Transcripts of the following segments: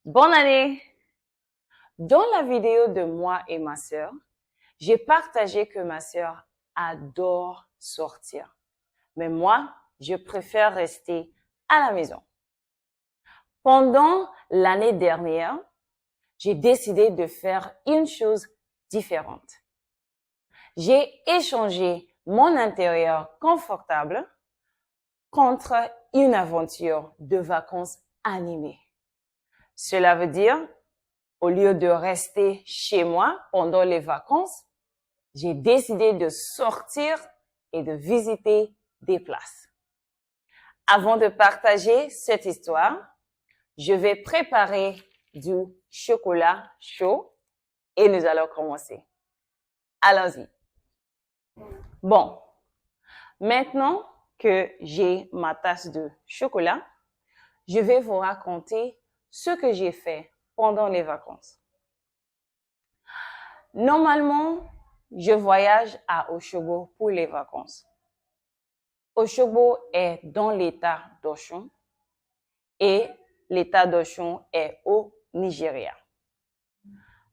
Bonne année! Dans la vidéo de moi et ma sœur, j'ai partagé que ma sœur adore sortir. Mais moi, je préfère rester à la maison. Pendant l'année dernière, j'ai décidé de faire une chose différente. J'ai échangé mon intérieur confortable contre une aventure de vacances animées. Cela veut dire, au lieu de rester chez moi pendant les vacances, j'ai décidé de sortir et de visiter des places. Avant de partager cette histoire, je vais préparer du chocolat chaud et nous allons commencer. Allons-y. Bon, maintenant que j'ai ma tasse de chocolat, je vais vous raconter ce que j'ai fait pendant les vacances. Normalement, je voyage à Osogbo pour les vacances. Osogbo est dans l'état d'Osun et l'état d'Osun est au Nigeria.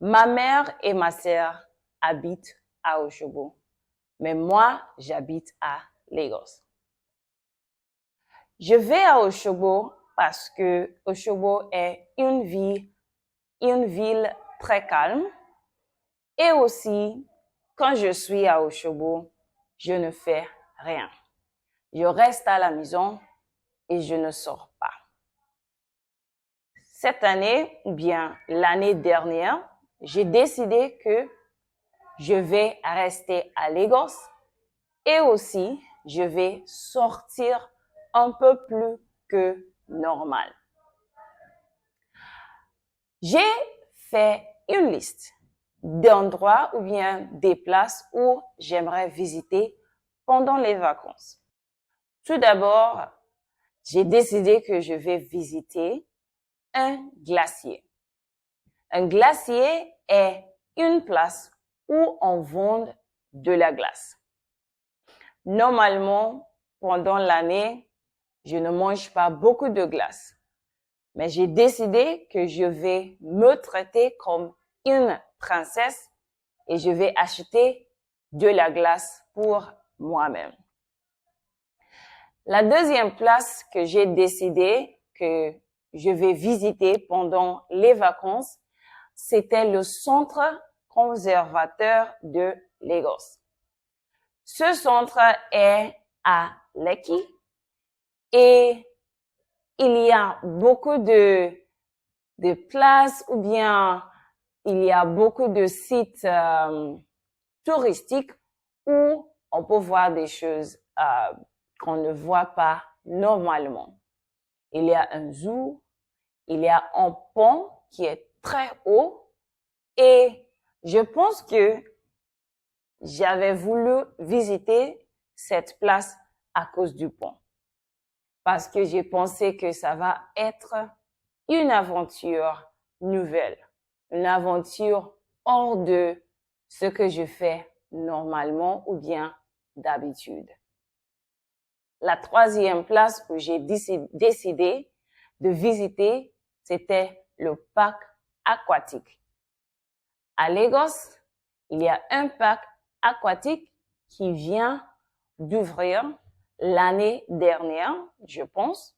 Ma mère et ma sœur habitent à Osogbo, mais moi, j'habite à Lagos. Je vais à Osogbo parce que Osogbo est une ville très calme et aussi, quand je suis à Osogbo, je ne fais rien. Je reste à la maison et je ne sors pas. Cette année, ou bien l'année dernière, j'ai décidé que je vais rester à Lagos et aussi je vais sortir un peu plus que normal. J'ai fait une liste d'endroits ou bien des places où j'aimerais visiter pendant les vacances. Tout d'abord, j'ai décidé que je vais visiter un glacier. Un glacier est une place où on vend de la glace. Normalement, pendant l'année, je ne mange pas beaucoup de glace. Mais j'ai décidé que je vais me traiter comme une princesse et je vais acheter de la glace pour moi-même. La deuxième place que j'ai décidé que je vais visiter pendant les vacances, c'était le centre conservateur de Lagos. Ce centre est à Lekki et il y a beaucoup de places ou bien il y a beaucoup de sites touristiques où on peut voir des choses qu'on ne voit pas normalement. Il y a un zoo, il y a un pont qui est très haut et je pense que j'avais voulu visiter cette place à cause du pont. Parce que j'ai pensé que ça va être une aventure nouvelle, une aventure hors de ce que je fais normalement ou bien d'habitude. La troisième place où j'ai décidé de visiter, c'était le parc aquatique. À Lagos, il y a un parc aquatique qui vient d'ouvrir l'année dernière, je pense,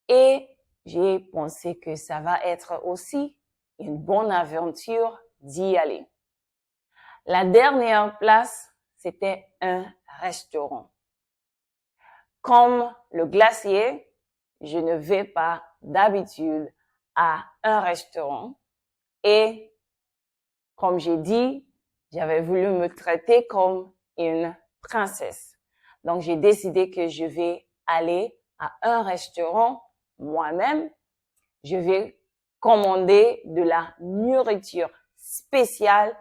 et j'ai pensé que ça va être aussi une bonne aventure d'y aller. La dernière place, c'était un restaurant. Comme le glacier, je ne vais pas d'habitude à un restaurant et comme j'ai dit, j'avais voulu me traiter comme une princesse. Donc, j'ai décidé que je vais aller à un restaurant moi-même. Je vais commander de la nourriture spéciale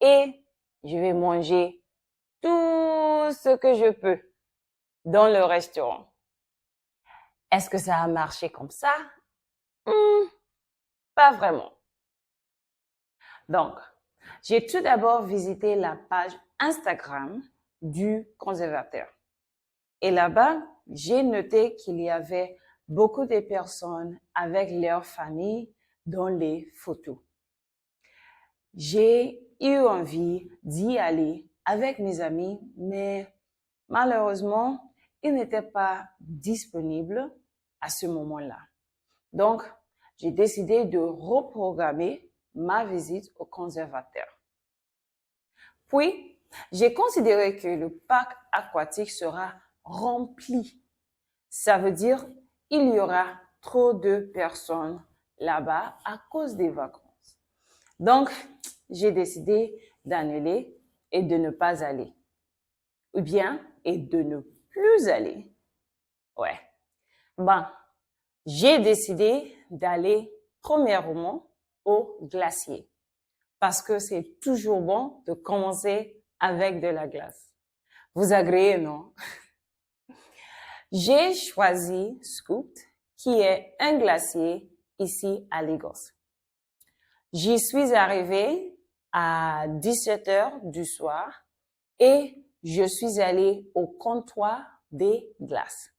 et je vais manger tout ce que je peux dans le restaurant. Est-ce que ça a marché comme ça? Pas vraiment. Donc, j'ai tout d'abord visité la page Instagram du conservateur. Et là-bas, j'ai noté qu'il y avait beaucoup de personnes avec leur famille dans les photos. J'ai eu envie d'y aller avec mes amis, mais malheureusement, ils n'étaient pas disponibles à ce moment-là. Donc, j'ai décidé de reprogrammer ma visite au conservateur. Puis, j'ai considéré que le parc aquatique sera rempli. Ça veut dire il y aura trop de personnes là-bas à cause des vacances. Donc, j'ai décidé d'annuler et de ne pas aller. Ou bien, et de ne plus aller. Ouais. J'ai décidé d'aller premièrement au glacier parce que c'est toujours bon de commencer avec de la glace. Vous agréez, non? J'ai choisi Scoop, qui est un glacier ici à Lagos. J'y suis arrivée à 17 heures du soir et je suis allée au comptoir des glaces.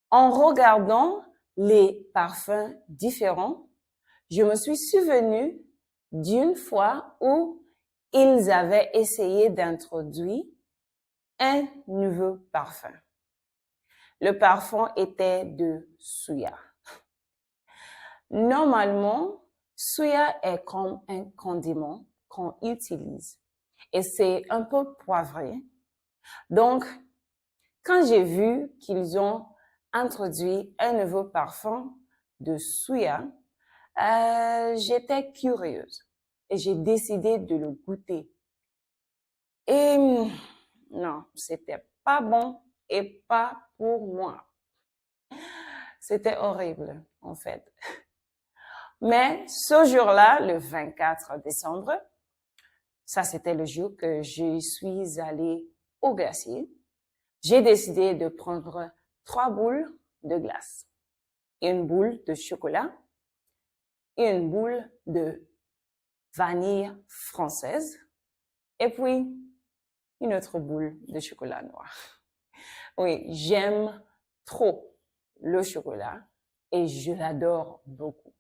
En regardant les parfums différents, je me suis souvenue d'une fois où ils avaient essayé d'introduire un nouveau parfum. Le parfum était de Souya. Normalement, Souya est comme un condiment qu'on utilise et c'est un peu poivré. Donc, quand j'ai vu qu'ils ont introduit un nouveau parfum de Souya, j'étais curieuse et j'ai décidé de le goûter. Et non, c'était pas bon et pas pour moi. C'était horrible, en fait. Mais ce jour-là, le 24 décembre, ça c'était le jour que je suis allée au glacier, j'ai décidé de prendre 3 boules de glace, une boule de chocolat et une boule de vanille française et puis une autre boule de chocolat noir. Oui, j'aime trop le chocolat et je l'adore beaucoup.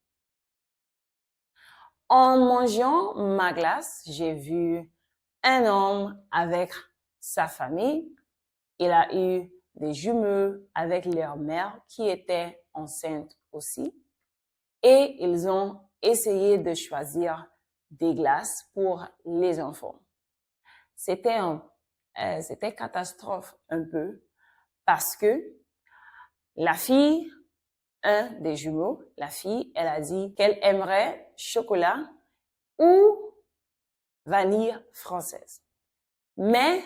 En mangeant ma glace, j'ai vu un homme avec sa famille. Il a eu des jumeaux avec leur mère qui était enceinte aussi. Et ils ont essayé de choisir des glaces pour les enfants. C'était catastrophe un peu parce que la fille, un des jumeaux, la fille, elle a dit qu'elle aimerait chocolat ou vanille française. Mais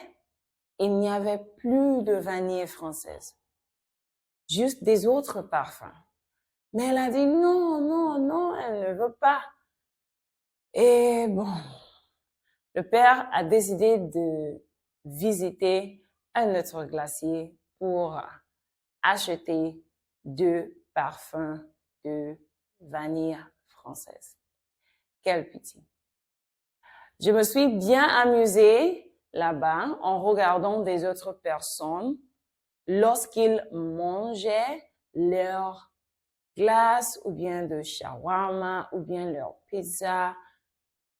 il n'y avait plus de vanille française, juste des autres parfums. Mais elle a dit non, non, non, elle ne veut pas. Et bon, le père a décidé de visiter un autre glacier pour acheter 2 parfums de vanille française. Quel pitié. Je me suis bien amusée là-bas en regardant des autres personnes lorsqu'ils mangeaient leur glace ou bien de shawarma ou bien leur pizza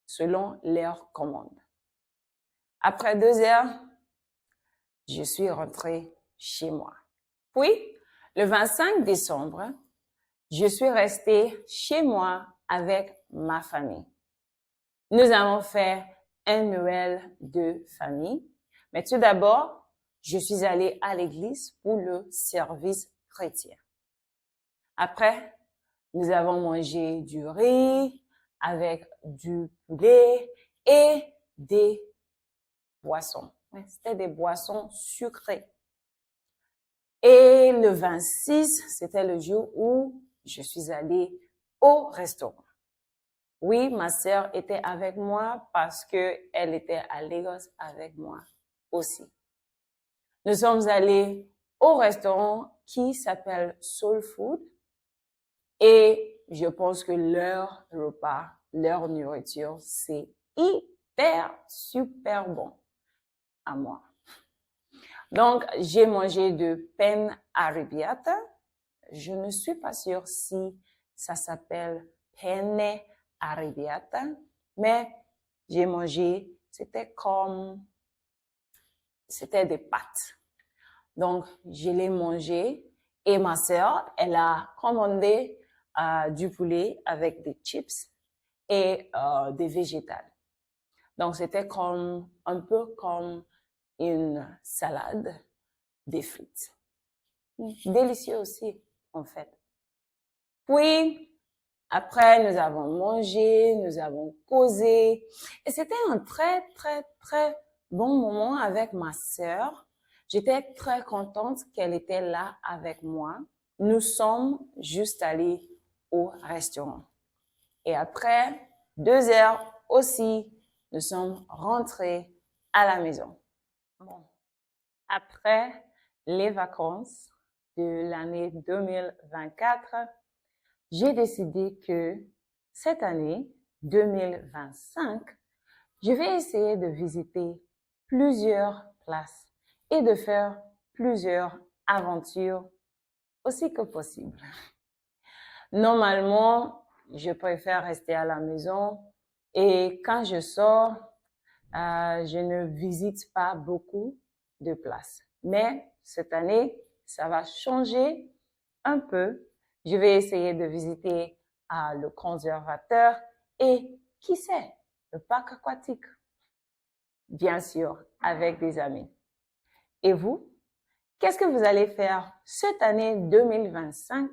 selon leur commande. Après 2 heures, je suis rentrée chez moi. Puis, le 25 décembre, je suis restée chez moi avec ma famille. Nous avons fait un Noël de famille. Mais tout d'abord, je suis allée à l'église pour le service chrétien. Après, nous avons mangé du riz avec du poulet et des boissons. C'était des boissons sucrées. Et le 26, c'était le jour où je suis allée au restaurant. Oui, ma sœur était avec moi parce que elle était à Lagos avec moi aussi. Nous sommes allés au restaurant qui s'appelle Soul Food et je pense que leur repas, leur nourriture, c'est hyper, super bon à moi. Donc, j'ai mangé de penne arrabbiata. Je ne suis pas sûre si Ça s'appelle penne arrabbiata, mais j'ai mangé, c'était des pâtes. Donc, je l'ai mangé et ma sœur, elle a commandé du poulet avec des chips et des végétales. Donc, c'était un peu comme une salade des frites. Délicieux aussi, en fait. Puis, après, nous avons mangé, nous avons causé. Et c'était un très, très, très bon moment avec ma sœur. J'étais très contente qu'elle était là avec moi. Nous sommes juste allés au restaurant. Et après 2 heures aussi, nous sommes rentrés à la maison. Bon. Après les vacances de l'année 2024, j'ai décidé que cette année 2025, je vais essayer de visiter plusieurs places et de faire plusieurs aventures aussi que possible. Normalement, je préfère rester à la maison et quand je sors, je ne visite pas beaucoup de places. Mais cette année, ça va changer un peu. Je vais essayer de visiter le conservateur et, qui sait, le parc aquatique. Bien sûr, avec des amis. Et vous, qu'est-ce que vous allez faire cette année 2025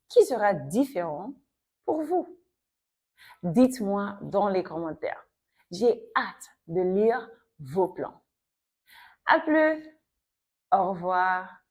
qui sera différent pour vous? Dites-moi dans les commentaires. J'ai hâte de lire vos plans. À plus. Au revoir.